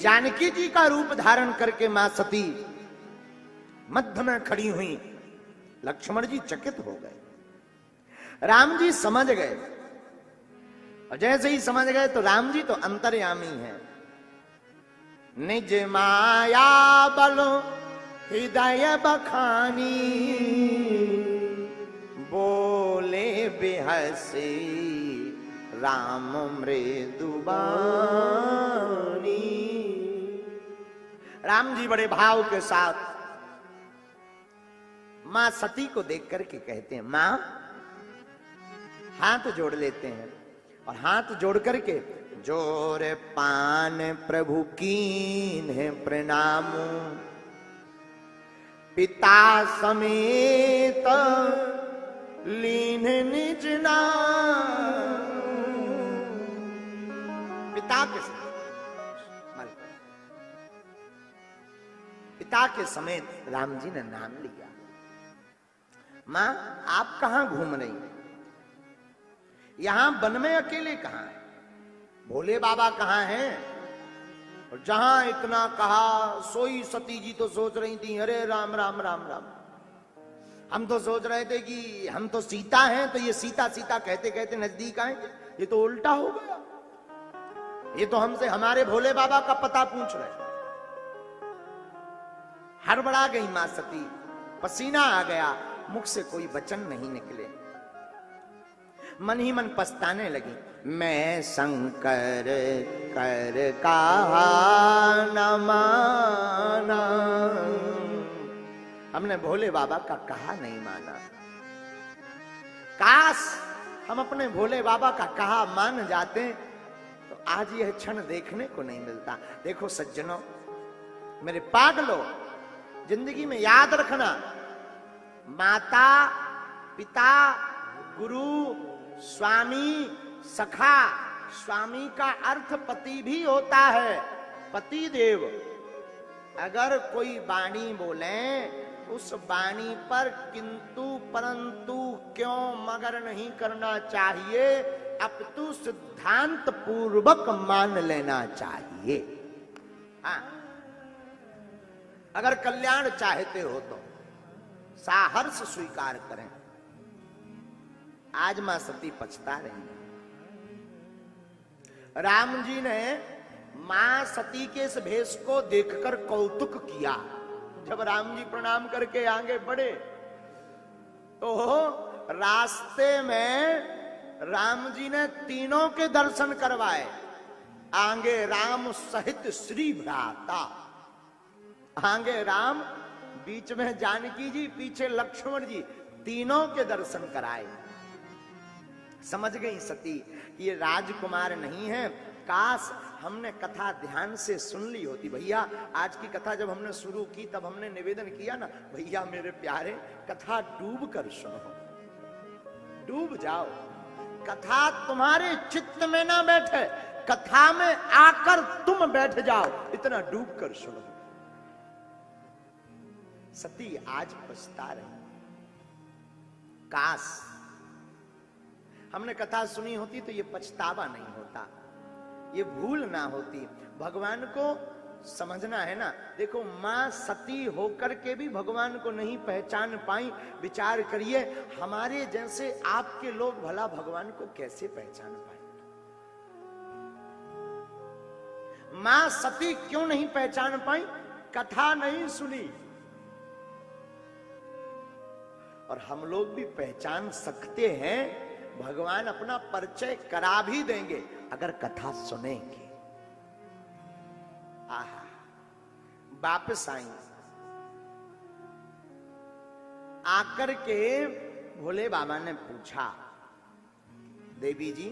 जानकी जी का रूप धारण करके मां सती मध्य में खड़ी हुई। लक्ष्मण जी चकित हो गए, राम जी समझ गए, और जैसे ही समझ गए तो राम जी तो अंतर्यामी हैं। निज माया बलो हृदय बखानी, बोले बिहसी राम मृदुबानी। राम जी बड़े भाव के साथ मां सती को देख करके कहते हैं, मां, हाथ जोड़ लेते हैं, और हाथ जोड़ करके जोर पान प्रभु कीन है प्रणाम, पिता समेत लीन निज नाम। पिता के पिता के समेत राम जी ने नाम लिया। मां, आप कहां घूम रही हैं? यहां वन में अकेले कहां है? भोले बाबा कहां हैं? और जहां इतना कहा सोई सती जी तो सोच रही थी, अरे राम राम राम राम, हम तो सोच रहे थे कि हम तो सीता हैं, तो ये सीता सीता कहते कहते नजदीक आएंगे। ये तो उल्टा हो गया, ये तो हमसे हमारे भोले बाबा का पता पूछ रहे। हड़बड़ा गई मां सती, पसीना आ गया, मुख से कोई वचन नहीं निकले, मन ही मन पछताने लगी। मैं शंकर कर कहा न माना, हमने भोले बाबा का कहा नहीं माना। काश हम अपने भोले बाबा का कहा मान जाते तो आज यह क्षण देखने को नहीं मिलता। देखो सज्जनों, मेरे पागलों, जिंदगी में याद रखना, माता पिता गुरु स्वामी सखा, स्वामी का अर्थ पति भी होता है, पति देव। अगर कोई वाणी बोले उस वाणी पर किंतु परंतु क्यों मगर नहीं करना चाहिए, अपितु सिद्धांत पूर्वक मान लेना चाहिए। हाँ, अगर कल्याण चाहते हो तो साहर्ष स्वीकार करें। आज मां सती पछता रही है। राम जी ने मां सती के इस भेष को देखकर कौतुक किया। जब राम जी प्रणाम करके आगे बढ़े तो रास्ते में राम जी ने तीनों के दर्शन करवाए। आगे राम सहित श्री भ्राता, आगे राम, बीच में जानकी जी, पीछे लक्ष्मण जी, तीनों के दर्शन कराए। समझ गई सती ये राजकुमार नहीं है, काश हमने कथा ध्यान से सुन ली होती। भैया आज की कथा जब हमने शुरू की तब हमने निवेदन किया ना, भैया मेरे प्यारे कथा डूब कर सुनो, डूब जाओ। कथा तुम्हारे चित्त में ना बैठे, कथा में आकर तुम बैठ जाओ, इतना डूब कर सुनो। सती आज पछता रही, काश हमने कथा सुनी होती तो ये पछतावा नहीं होता, ये भूल ना होती। भगवान को समझना है ना। देखो मां सती होकर के भी भगवान को नहीं पहचान पाई। विचार करिए, हमारे जैसे आपके लोग भला भगवान को कैसे पहचान पाए? मां सती क्यों नहीं पहचान पाई? कथा नहीं सुनी। और हम लोग भी पहचान सकते हैं, भगवान अपना परिचय करा भी देंगे अगर कथा सुनेंगे। आहा, वापस आई, आकर के भोले बाबा ने पूछा, देवी जी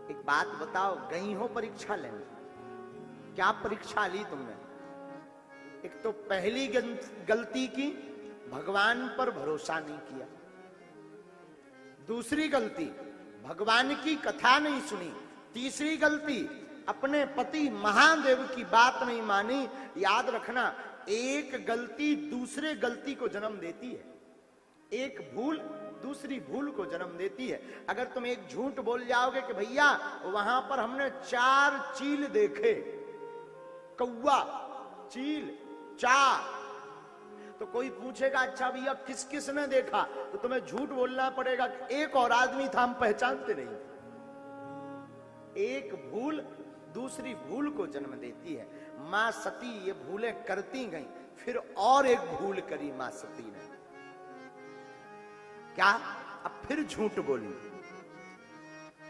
एक बात बताओ, गई हो परीक्षा लेने, क्या परीक्षा ली तुमने? एक तो पहली गलती की, भगवान पर भरोसा नहीं किया। दूसरी गलती, भगवान की कथा नहीं सुनी। तीसरी गलती, अपने पति महादेव की बात नहीं मानी। याद रखना, एक गलती दूसरे गलती को जन्म देती है। एक भूल दूसरी भूल को जन्म देती है। अगर तुम एक झूठ बोल जाओगे कि भैया वहां पर हमने 4 चील देखे, कौवा, चील, 4, तो कोई पूछेगा अच्छा भैया किस किस ने देखा, तो तुम्हें झूठ बोलना पड़ेगा कि एक और आदमी था, हम पहचानते नहीं। एक भूल दूसरी भूल को जन्म देती है। मां सती ये भूलें करती गई, फिर और एक भूल करी मां सती ने, क्या? अब फिर झूठ बोली।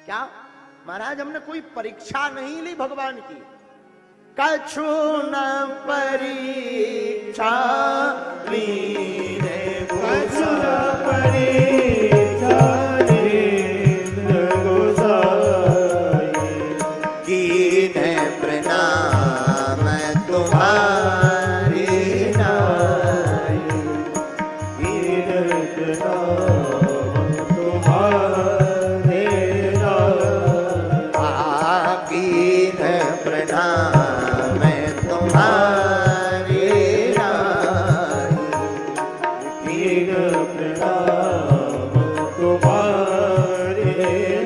क्या महाराज, हमने कोई परीक्षा नहीं ली भगवान की, कछु न परीक्षा ली रे, कछु न परीक्षा ली गोसाई, कीन्हे प्रणाम तुम्हारे नाई, कीन्हे प्रणाम तुम्हारे नाई, कीन्हे प्रणाम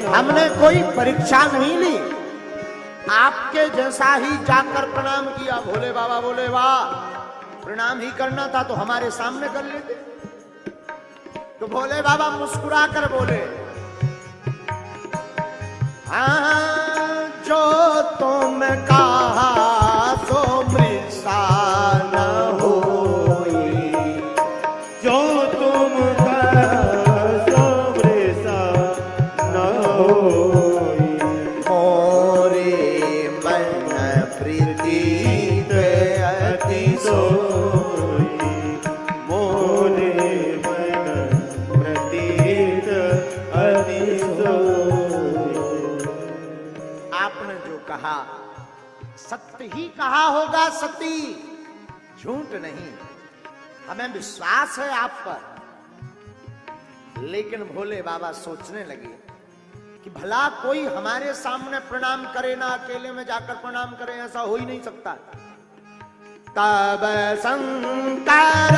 हमने कोई परीक्षा नहीं ली, आपके जैसा ही जाकर प्रणाम किया। भोले बाबा बोले वाह, प्रणाम ही करना था तो हमारे सामने कर लेते। तो भोले बाबा मुस्कुरा कर बोले, हाँ जो तुम कहा सो मृषा न होई, जो तुम कहा सो मृषा न होई, मोरे मन प्रीति अति सोई, मोरे मन प्रीति अति सोई। आपने जो कहा सत्य ही कहा होगा, सती, झूठ नहीं। हमें विश्वास है आप पर। लेकिन भोले बाबा सोचने लगे कि भला कोई हमारे सामने प्रणाम करे ना अकेले में जाकर प्रणाम करे, ऐसा हो ही नहीं सकता। तब शंकर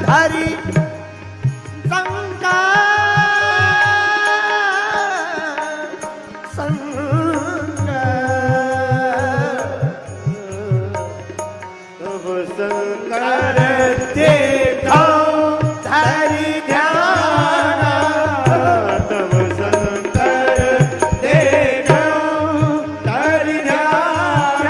धरी शंकर देखो धरि ध्यान, तब शंकर देखो धरि ध्यान,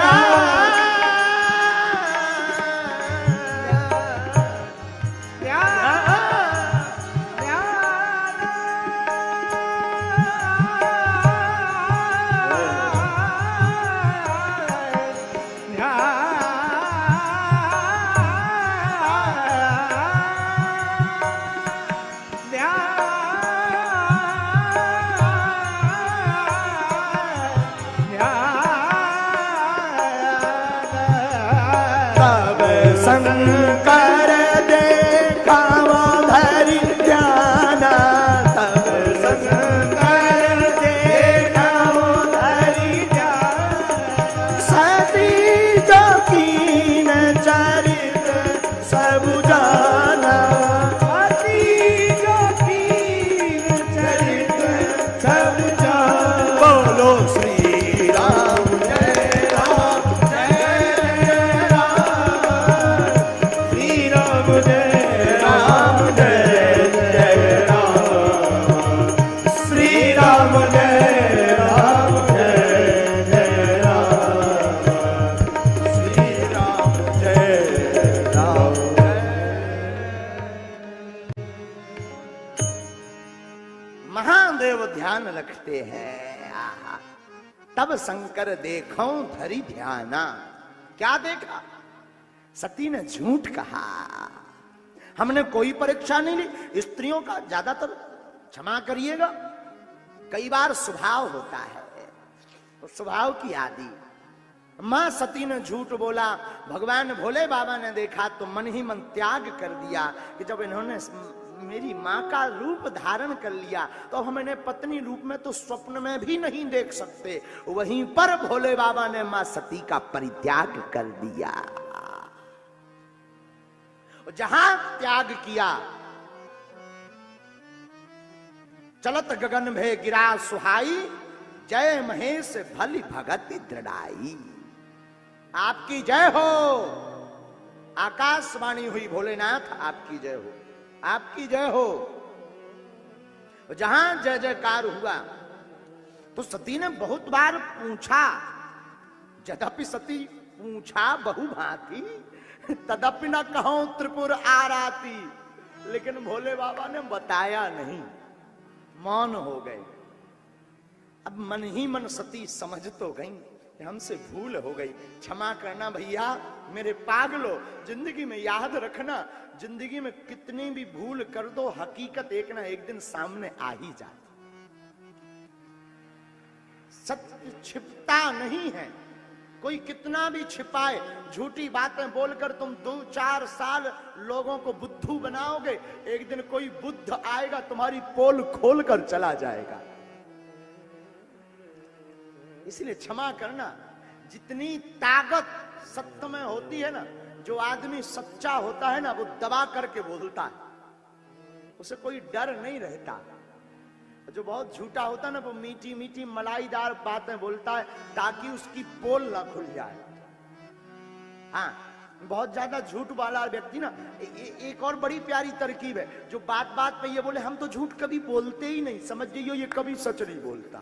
शंकर देखा धरि ध्यान, तब शंकर देखा धरि ध्यान, सती जो कीन चरित सब जाना, सती जो कीन चरित सब जाना। बोलो श्री राम जय राम, जय राम, श्री राम जय राम, जय जय राम, श्री राम जय राम, जय जय राम, श्री राम जय राम। महादेव ध्यान रखते हैं। आहा, तब शंकर देखो धरि ध्याना। क्या देखा? सती ने झूठ कहा। हमने कोई परीक्षा नहीं ली। स्त्रियों का ज्यादातर, क्षमा करिएगा, कई बार स्वभाव होता है, तो स्वभाव की आदि। मां सती ने झूठ बोला। भगवान भोले बाबा ने देखा तो मन ही मन त्याग कर दिया कि जब इन्होंने मेरी मां का रूप धारण कर लिया तो हम इन्हें पत्नी रूप में तो स्वप्न में भी नहीं देख सकते। वहीं पर भोले बाबा ने मां सती का परित्याग कर दिया। जहां त्याग किया चलत गगन भे गिरा सुहाई, जय महेश भली भगति दृढ़ाई। आपकी जय हो। आकाशवाणी हुई भोलेनाथ आपकी जय हो, आपकी जय हो। जहां जय जयकार हुआ तो सती ने बहुत बार पूछा, यद्यपि सती पूछा बहु भांति, तदपि न कहूं त्रिपुर आराती। लेकिन भोले बाबा ने बताया नहीं, मौन हो गए। अब मन ही मन सती समझ तो गई कि हमसे भूल हो गई, क्षमा करना भैया, मेरे पागलो। जिंदगी में याद रखना, जिंदगी में कितनी भी भूल कर दो, हकीकत एक ना एक दिन सामने आ ही जाती। सत्य छिपता नहीं है, कोई कितना भी छिपाए। झूठी बातें बोलकर तुम 2-4 साल लोगों को बुद्धू बनाओगे, एक दिन कोई बुद्ध आएगा तुम्हारी पोल खोल कर चला जाएगा। इसलिए क्षमा करना। जितनी ताकत सत्य में होती है ना, जो आदमी सच्चा होता है ना, वो दबा करके बोलता है, उसे कोई डर नहीं रहता। जो बहुत झूठा होता है ना, वो मीठी मीठी मलाईदार बातें बोलता है ताकि उसकी पोल ना खुल जाए। हाँ, बहुत ज्यादा झूठ वाला व्यक्ति ना, एक और बड़ी प्यारी तरकीब है, जो बात बात पे ये बोले हम तो झूठ कभी बोलते ही नहीं, समझ जाइयो ये कभी सच नहीं बोलता।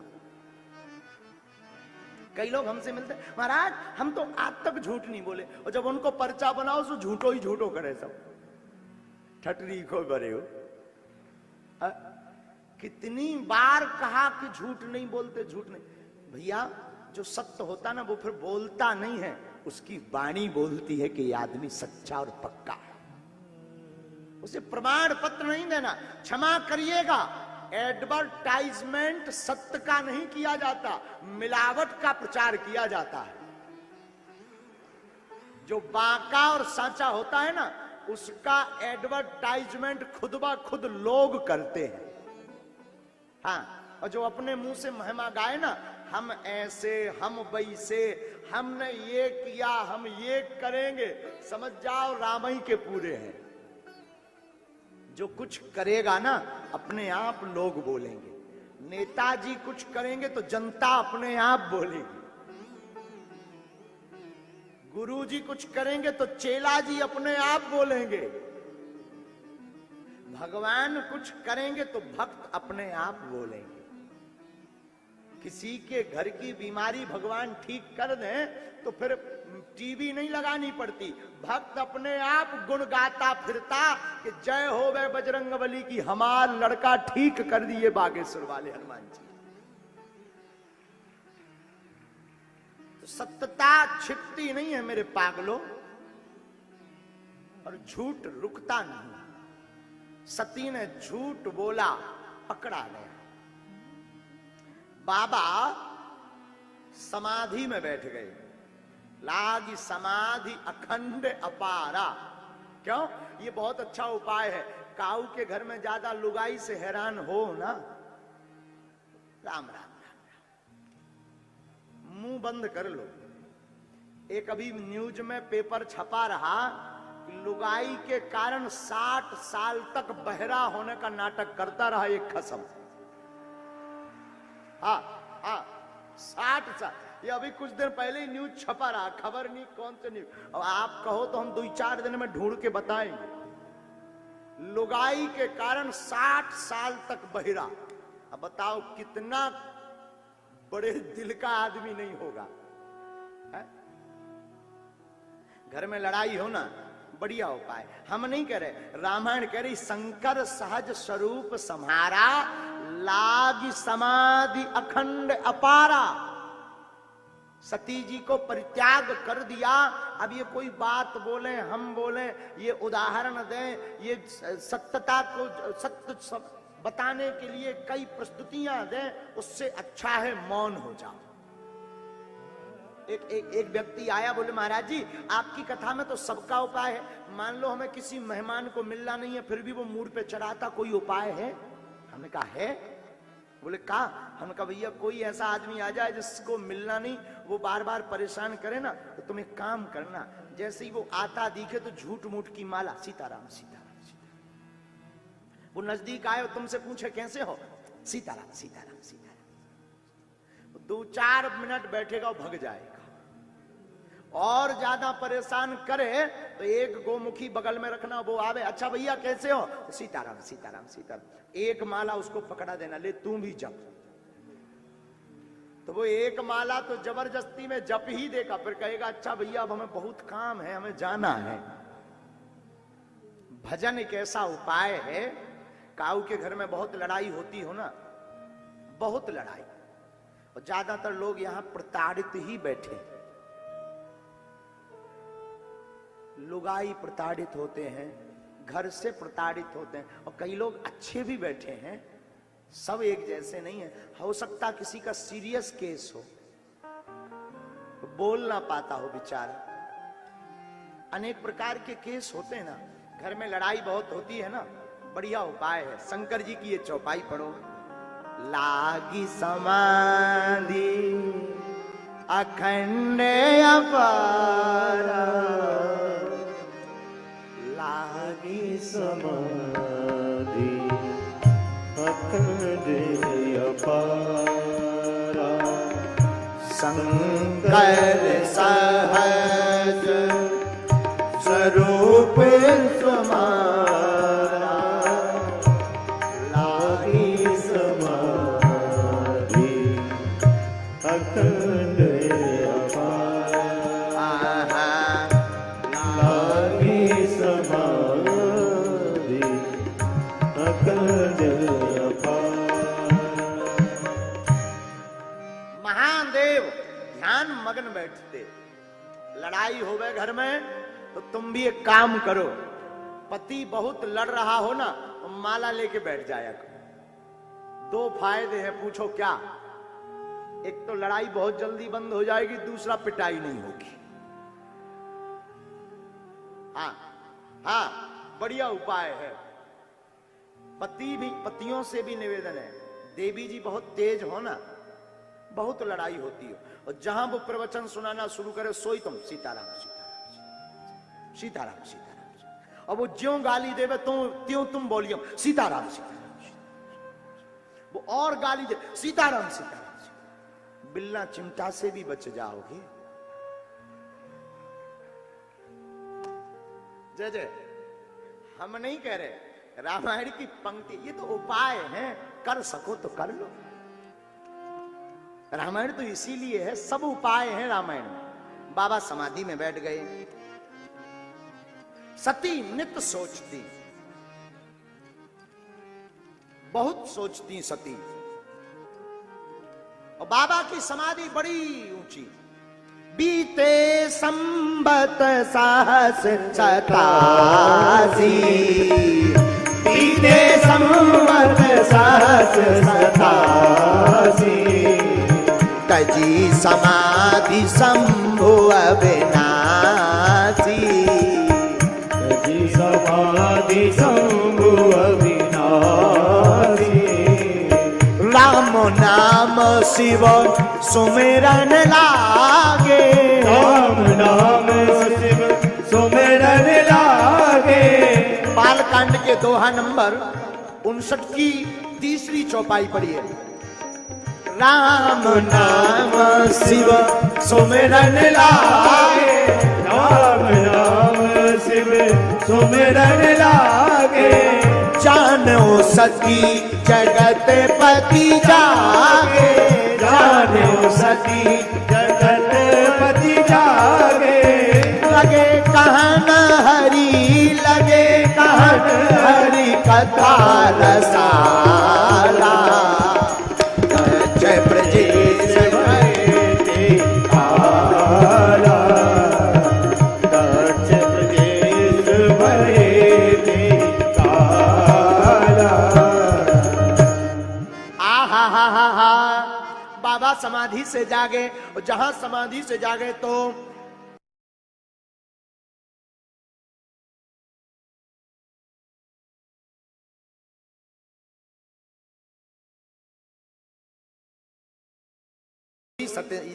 कई लोग हमसे मिलते, महाराज हम तो आज तक झूठ नहीं बोले, और जब उनको पर्चा बनाओ तो झूठो ही झूठो करे सब। ठटरी को बरे हो। कितनी बार कहा कि झूठ नहीं बोलते, झूठ नहीं। भैया जो सत्य होता ना, वो फिर बोलता नहीं है, उसकी वाणी बोलती है कि ये आदमी सच्चा और पक्का है। उसे प्रमाण पत्र नहीं देना। क्षमा करिएगा, एडवर्टाइजमेंट सत्य का नहीं किया जाता, मिलावट का प्रचार किया जाता है। जो बांका और साचा होता है ना, उसका एडवर्टाइजमेंट खुद ब खुद लोग करते हैं। हाँ, और जो अपने मुंह से महिमा गाए ना, हम ऐसे, हम वैसे, हमने ये किया, हम ये करेंगे, समझ जाओ राम ही के पूरे हैं। जो कुछ करेगा ना, अपने आप लोग बोलेंगे। नेताजी कुछ करेंगे तो जनता अपने आप बोलेगी। गुरुजी कुछ करेंगे तो चेला जी अपने आप बोलेंगे। भगवान कुछ करेंगे तो भक्त अपने आप बोलेंगे। किसी के घर की बीमारी भगवान ठीक कर दें तो फिर टीवी नहीं लगानी पड़ती, भक्त अपने आप गुण गाता फिरता कि जय हो वे बजरंगबली की, हमारा लड़का ठीक कर दिए बागेश्वर वाले हनुमान जी। तो सत्यता छिपती नहीं है मेरे पागलों, और झूठ रुकता नहीं। सती ने झूठ बोला, पकड़ा गया। बाबा समाधि में बैठ गए। लागी समाधि अखंड अपारा। क्यों? ये बहुत अच्छा उपाय है। काऊ के घर में ज्यादा लुगाई से हैरान हो ना, राम राम राम राम, मुंह बंद कर लो। एक अभी न्यूज में पेपर छपा रहा, लुगाई के कारण 60 साल तक बहरा होने का नाटक करता रहा एक खसम। हाँ हाँ, 60 साल। ये अभी कुछ दिन पहले ही न्यूज छपा रहा, खबर नहीं कौन से न्यूज। अब आप कहो तो हम 2-4 दिन में ढूंढ के बताएंगे। लुगाई के कारण 60 साल तक बहिरा। अब बताओ कितना बड़े दिल का आदमी नहीं होगा है? घर में लड़ाई हो ना, बढ़िया उपाय। हम नहीं कह रहे, रामायण कह रही शंकर सहज स्वरूप सम्हारा, लागी समाधि अखंड अपारा। सती जी को परित्याग कर दिया। अब ये कोई बात बोले, हम बोले, ये उदाहरण दें, ये सत्यता को सत्य बताने के लिए कई प्रस्तुतियां दें, उससे अच्छा है मौन हो जाओ। एक व्यक्ति आया, बोले महाराज जी आपकी कथा में तो सबका उपाय है, मान लो हमें किसी मेहमान को मिलना नहीं है, फिर भी वो मूड पे चढ़ाता, कोई उपाय है? हमने कहा है। बोले कहा? हमने कहा भैया कोई ऐसा आदमी आ जाए जिसको मिलना नहीं, वो बार बार परेशान करे ना, तो तुम एक काम करना, जैसे ही वो आता दिखे तो झूठ मूठ की माला, सीताराम सीताराम सीताराम। वो नजदीक आए और तुमसे पूछे कैसे हो, सीताराम सीताराम सीताराम। 2-4 मिनट बैठेगा और भग जाएगा। और ज्यादा परेशान करे तो एक गोमुखी बगल में रखना, वो आवे, अच्छा भैया कैसे हो, सीताराम सीताराम सीताराम, एक माला उसको पकड़ा देना, ले तू भी जप। तो वो एक माला तो जबरदस्ती में जप ही देगा, फिर कहेगा अच्छा भैया अब हमें बहुत काम है, हमें जाना है। भजन एक ऐसा उपाय है, काऊ के घर में बहुत लड़ाई होती हो ना, बहुत लड़ाई, और ज्यादातर लोग यहां प्रताड़ित ही बैठे, लुगाई प्रताड़ित होते हैं, घर से प्रताड़ित होते हैं, और कई लोग अच्छे भी बैठे हैं, सब एक जैसे नहीं है। हो सकता किसी का सीरियस केस हो, बोल ना पाता हो बेचारा, अनेक प्रकार के केस होते हैं ना, घर में लड़ाई बहुत होती है ना, बढ़िया उपाय है, शंकर जी की ये चौपाई पढ़ो। लागी समाधि अखंड अपार, लागी समाधि अखंड अपार, शंकर सहज स्वरूप समारा, लागी समाधि अखंड अपार, लागी समाधि अखंड अपार। महादेव ध्यान मग्न बैठते, लड़ाई होवे घर में तो तुम भी एक काम करो, पति बहुत लड़ रहा हो ना तो माला लेके बैठ जाया करो। 2 फायदे हैं, पूछो क्या? एक तो लड़ाई बहुत जल्दी बंद हो जाएगी, दूसरा पिटाई नहीं होगी। हाँ हाँ, बढ़िया उपाय है। पतियों से भी निवेदन है, देवी जी बहुत तेज हो ना, बहुत लड़ाई होती है, और जहां वो प्रवचन सुनाना शुरू करे सोई तुम सीताराम सीताराम सीताराम सीताराम, और वो ज्यों गाली देवे त्यों तुम बोलियो सीताराम सीताराम, वो और गाली दे सीताराम सीताराम, बिल्ला चिमटा से भी बच जाओगे। जय जय। हम नहीं कह रहे, रामायण की पंक्ति, ये तो उपाय है, कर सको तो कर लो। रामायण तो इसीलिए है, सब उपाय है रामायण में। बाबा समाधि में बैठ गए, सती नित्य सोचती, बहुत सोचती सती, और बाबा की समाधि बड़ी ऊंची। बीते संबत सहस 87, बीते संबत सहस 87, तजी समाधि शंभु अविनाशी, तजी समाधि शंभु अविनाशी, राम नाम शिव सुमिरन लागे, राम नाम शिव सुमिरन लागे। बालकांड के दोहा नंबर 59 की 3री चौपाई पढ़ी है। राम नाम शिव सुमिरन लागे, राम नाम शिव सुमिरन लागे। जानो सती जगत पति जागे, जानो सती जगत पति जागे। लगे कहन हरि, लगे कहन हरि कथा रसाला, जय ब्रजेश भये काला, दक्ष प्रदेश भये काला। आहा हा हा हा। बाबा समाधि से जागे, और जहां समाधि से जागे तो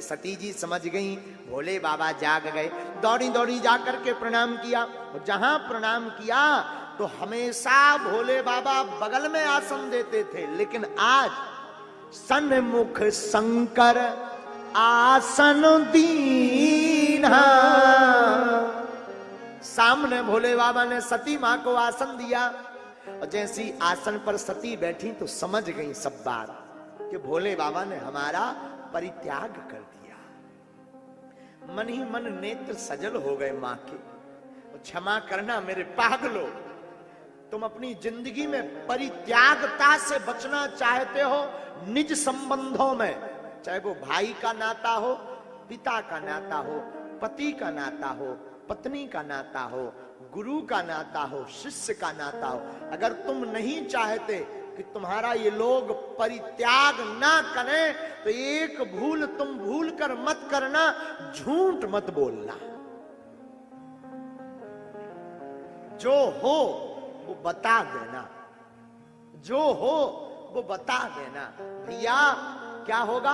सती जी समझ गई, भोले बाबा जाग गए, दौड़ी दौड़ी जाकर के प्रणाम किया, और जहां प्रणाम किया तो हमेशा भोले बाबा बगल में आसन देते थे, लेकिन आज सन्मुख शंकर आसन दीना। सामने भोले बाबा ने सती मां को आसन दिया और जैसी आसन पर सती बैठी तो समझ गई सब बात कि भोले बाबा ने हमारा परित्याग कर दिया। मन ही मन नेत्र सजल हो गए मां के। क्षमा करना मेरे पागलो, तुम अपनी जिंदगी में परित्यागता से बचना चाहते हो। निज संबंधों में, चाहे वो भाई का नाता हो, पिता का नाता हो, पति का नाता हो, पत्नी का नाता हो, गुरु का नाता हो, शिष्य का नाता हो, अगर तुम नहीं चाहते कि तुम्हारा ये लोग परित्याग ना करें तो एक भूल तुम भूल कर मत करना, झूठ मत बोलना। जो हो वो बता देना, जो हो वो बता देना। भैया क्या होगा,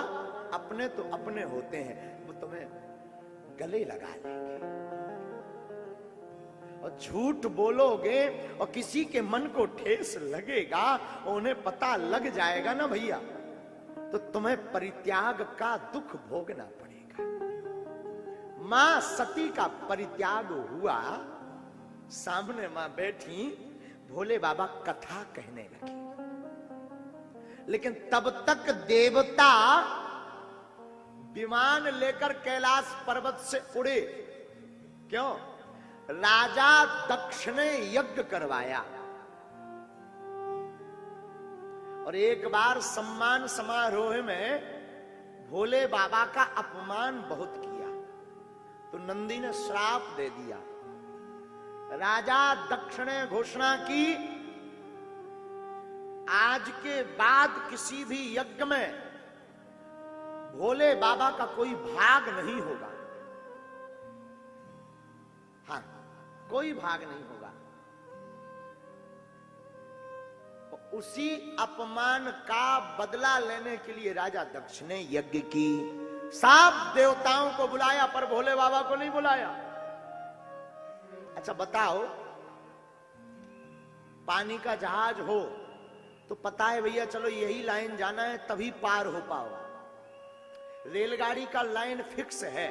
अपने तो अपने होते हैं, वो तुम्हें गले लगा लेंगे। और झूठ बोलोगे और किसी के मन को ठेस लगेगा, उन्हें पता लग जाएगा ना भैया, तो तुम्हें परित्याग का दुख भोगना पड़ेगा। मां सती का परित्याग हुआ, सामने मां बैठी, भोले बाबा कथा कहने लगे। लेकिन तब तक देवता विमान लेकर कैलाश पर्वत से उड़े। क्यों? राजा दक्ष ने यज्ञ करवाया और एक बार सम्मान समारोह में भोले बाबा का अपमान बहुत किया, तो नंदी ने श्राप दे दिया। राजा दक्ष ने घोषणा की, आज के बाद किसी भी यज्ञ में भोले बाबा का कोई भाग नहीं होगा। हाँ, कोई भाग नहीं होगा। उसी अपमान का बदला लेने के लिए राजा दक्ष ने यज्ञ की। सब देवताओं को बुलाया पर भोले बाबा को नहीं बुलाया। अच्छा बताओ, पानी का जहाज हो तो पता है भैया चलो यही लाइन जाना है तभी पार हो पाओ। रेलगाड़ी का लाइन फिक्स है,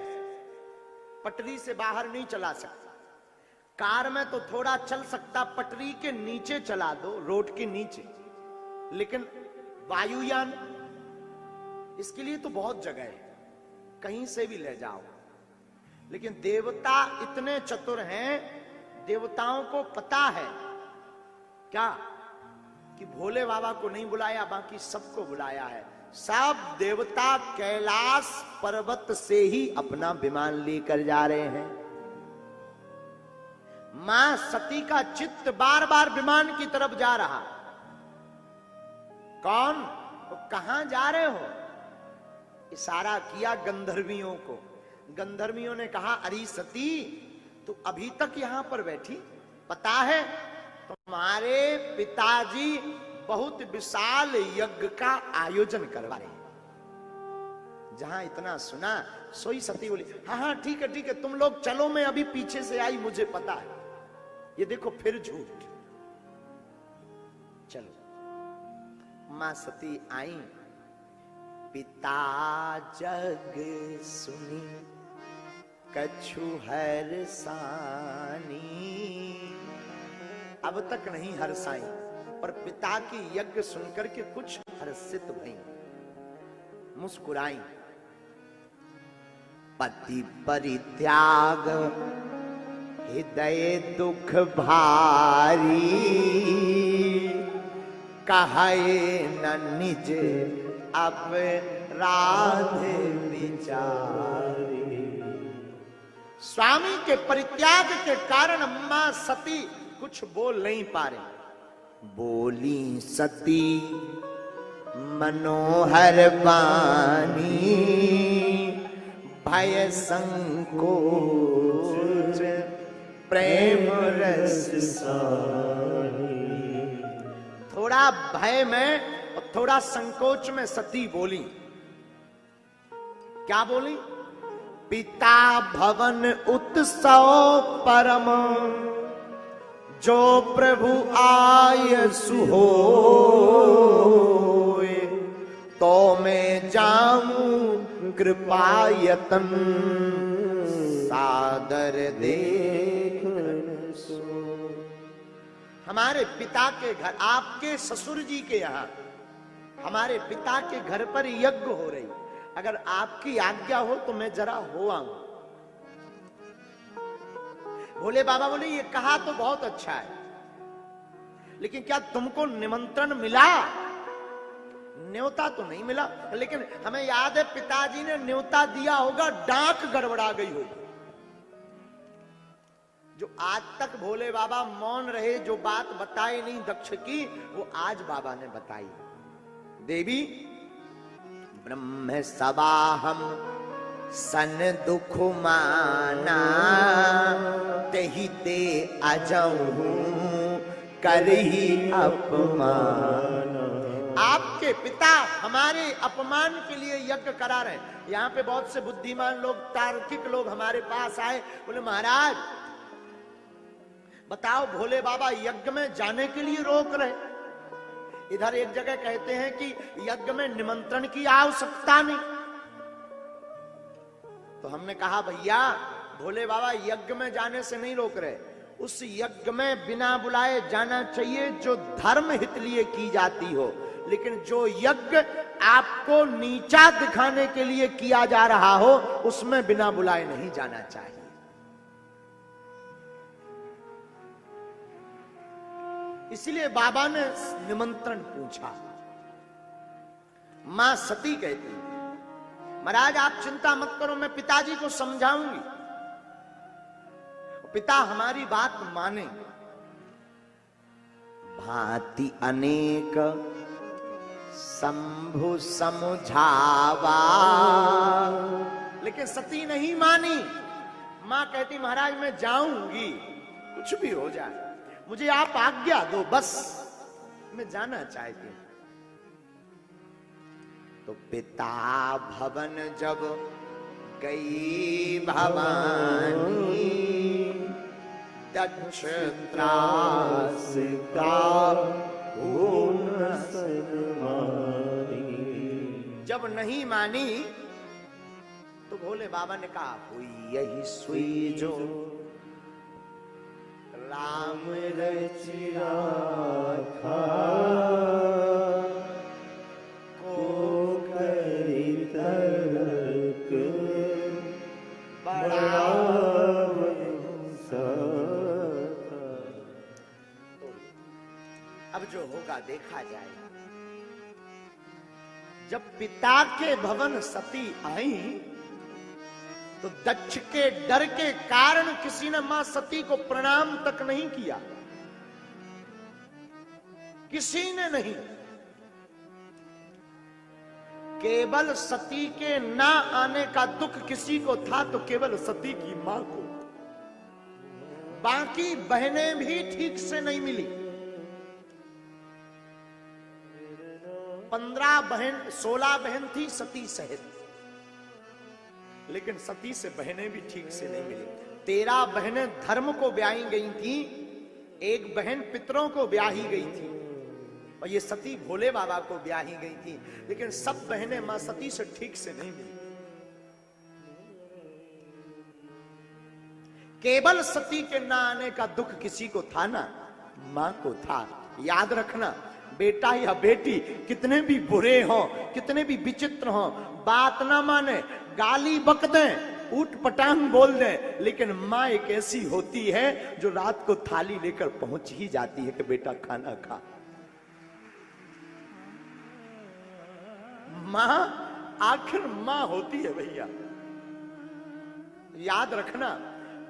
पटरी से बाहर नहीं चला सकता। कार में तो थोड़ा चल सकता, पटरी के नीचे चला दो, रोड के नीचे। लेकिन वायुयान, इसके लिए तो बहुत जगह है, कहीं से भी ले जाओ। लेकिन देवता इतने चतुर हैं, देवताओं को पता है क्या कि भोले बाबा को नहीं बुलाया, बाकी सबको बुलाया है। सब देवता कैलाश पर्वत से ही अपना विमान लेकर जा रहे हैं। मां सती का चित्त बार बार विमान की तरफ जा रहा। कौन? तो कहां जा रहे हो? इशारा किया गंधर्वियों को। गंधर्वियों ने कहा, अरे सती तू अभी तक यहां पर बैठी, पता है तुम्हारे पिताजी बहुत विशाल यज्ञ का आयोजन करवा रहे हैं। जहां इतना सुना, सोई सती बोली, हाँ हाँ ठीक है ठीक है, तुम लोग चलो, मैं अभी पीछे से आई, मुझे पता है। ये देखो फिर झूठ। चलो, मां सती आई। पिता जग सुनी कछु हरसानी। अब तक नहीं हर्षाई, पर पिता की यज्ञ सुनकर के कुछ हर्षित भई, मुस्कुराई। पति परित्याग हृदय दुख भारी, कहे न निज अपराध विचारी। स्वामी के परित्याग के कारण मां सती कुछ बोल नहीं पा रही। बोली सती मनोहर वाणी, भय संकोच प्रेम रस सानी। थोड़ा भय में और थोड़ा संकोच में सती बोली। क्या बोली? पिता भवन उत्सव परम, जो प्रभु आय सुहोय। तो मैं जाऊं कृपायतन, सादर देखन सो। हमारे पिता के घर, आपके ससुर जी के यहां हमारे पिता के घर पर यज्ञ हो रही, अगर आपकी आज्ञा हो तो मैं जरा हो आऊं। भोले बाबा बोले ये कहा तो बहुत अच्छा है, लेकिन क्या तुमको निमंत्रण मिला? न्योता तो नहीं मिला, लेकिन हमें याद है पिताजी ने न्योता दिया होगा, डाक गड़बड़ा गई होगी। जो आज तक भोले बाबा मौन रहे, जो बात बताई नहीं दक्ष की, वो आज बाबा ने बताई। देवी ब्रह्म सबाहम सन दुख माना, तेहि ते अजहूं करही अपमान। आपके पिता हमारे अपमान के लिए यज्ञ करा रहे हैं। यहां पे बहुत से बुद्धिमान लोग, तार्किक लोग हमारे पास आए, बोले महाराज बताओ भोले बाबा यज्ञ में जाने के लिए रोक रहे। इधर एक जगह कहते हैं कि यज्ञ में निमंत्रण की आवश्यकता नहीं। तो हमने कहा भैया भोले बाबा यज्ञ में जाने से नहीं रोक रहे, उस यज्ञ में बिना बुलाए जाना चाहिए जो धर्म हित लिए की जाती हो, लेकिन जो यज्ञ आपको नीचा दिखाने के लिए किया जा रहा हो उसमें बिना बुलाए नहीं जाना चाहिए। इसलिए बाबा ने निमंत्रण पूछा। मां सती कहती महाराज आप चिंता मत करो, मैं पिताजी को समझाऊंगी, पिता हमारी बात माने। भांति अनेक शंभु समझावा, लेकिन सती नहीं मानी। मां कहती महाराज मैं जाऊंगी, कुछ भी हो जाए मुझे आप आज्ञा दो, बस मैं जाना चाहती हूं। तो पिता भवन जब गई भवानी, दक्ष त्रास का हो न सनमानी। जब नहीं मानी तो भोले बाबा ने कहा हुई यही सुई जो राम रचिया था, को करी तर्क बड़ा अब जो होगा देखा जाएगा। जब पिता के भवन सती आई तो दक्ष के डर के कारण किसी ने मां सती को प्रणाम तक नहीं किया, किसी ने नहीं। केवल सती के ना आने का दुख किसी को था तो केवल सती की मां को, बाकी बहनें भी ठीक से नहीं मिली। 15 बहन 16 बहन थी सती सहित, लेकिन सती से बहनें भी ठीक से नहीं मिली। 13 बहनें धर्म को ब्याही गई थी, एक बहन पितरों को ब्याही गई थी, और ये सती भोले बाबा को ब्याही गई थी, लेकिन सब बहनें मां सती से ठीक से नहीं मिली। केवल सती के ना आने का दुख किसी को था ना, मां को था। याद रखना बेटा या बेटी कितने भी बुरे हों, कितने भी विचित्र हों, बात ना माने, गाली बक दें, ऊट पटांग बोल दें, लेकिन मां एक ऐसी होती है जो रात को थाली लेकर पहुंच ही जाती है कि बेटा खाना खा। मां आखिर मां होती है भैया, याद रखना।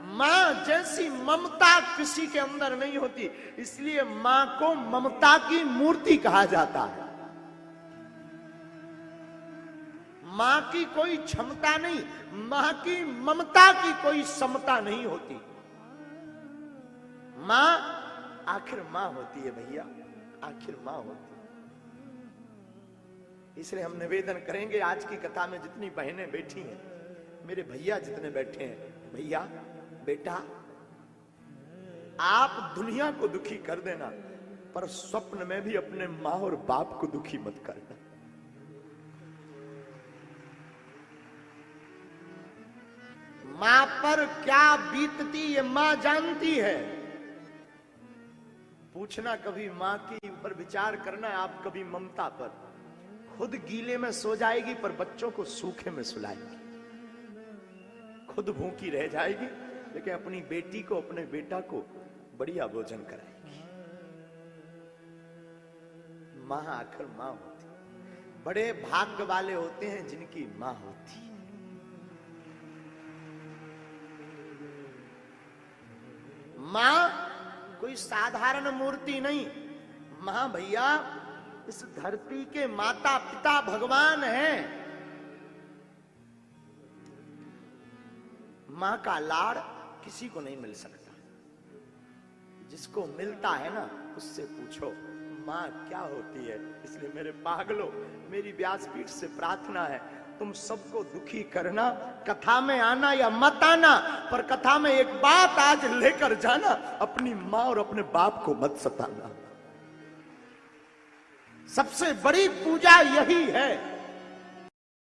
मां जैसी ममता किसी के अंदर नहीं होती, इसलिए मां को ममता की मूर्ति कहा जाता है। मां की कोई क्षमता नहीं, मां की ममता की कोई समता नहीं होती। मां आखिर मां होती है भैया, आखिर मां होती है। इसलिए हम निवेदन करेंगे, आज की कथा में जितनी बहनें बैठी हैं, मेरे भैया जितने बैठे हैं, भैया बेटा आप दुनिया को दुखी कर देना, पर स्वप्न में भी अपने मां और बाप को दुखी मत करना। मां पर क्या बीतती ये मां जानती है। पूछना कभी मां के ऊपर विचार करना आप कभी ममता पर। खुद गीले में सो जाएगी पर बच्चों को सूखे में सुलाएगी, खुद भूखी रह जाएगी लेकिन अपनी बेटी को अपने बेटा को बढ़िया भोजन कराएगी। मां आखिर मां होती, बड़े भाग्य वाले होते हैं जिनकी मां होती। मां कोई साधारण मूर्ति नहीं, मां भैया इस धरती के माता पिता भगवान हैं। मां का लाड़ किसी को नहीं मिल सकता, जिसको मिलता है ना उससे पूछो मां क्या होती है। इसलिए मेरे पागलों, मेरी व्यासपीठ से प्रार्थना है, तुम सबको दुखी करना, कथा में आना या मत आना, पर कथा में एक बात आज लेकर जाना, अपनी मां और अपने बाप को मत सताना। सबसे बड़ी पूजा यही है।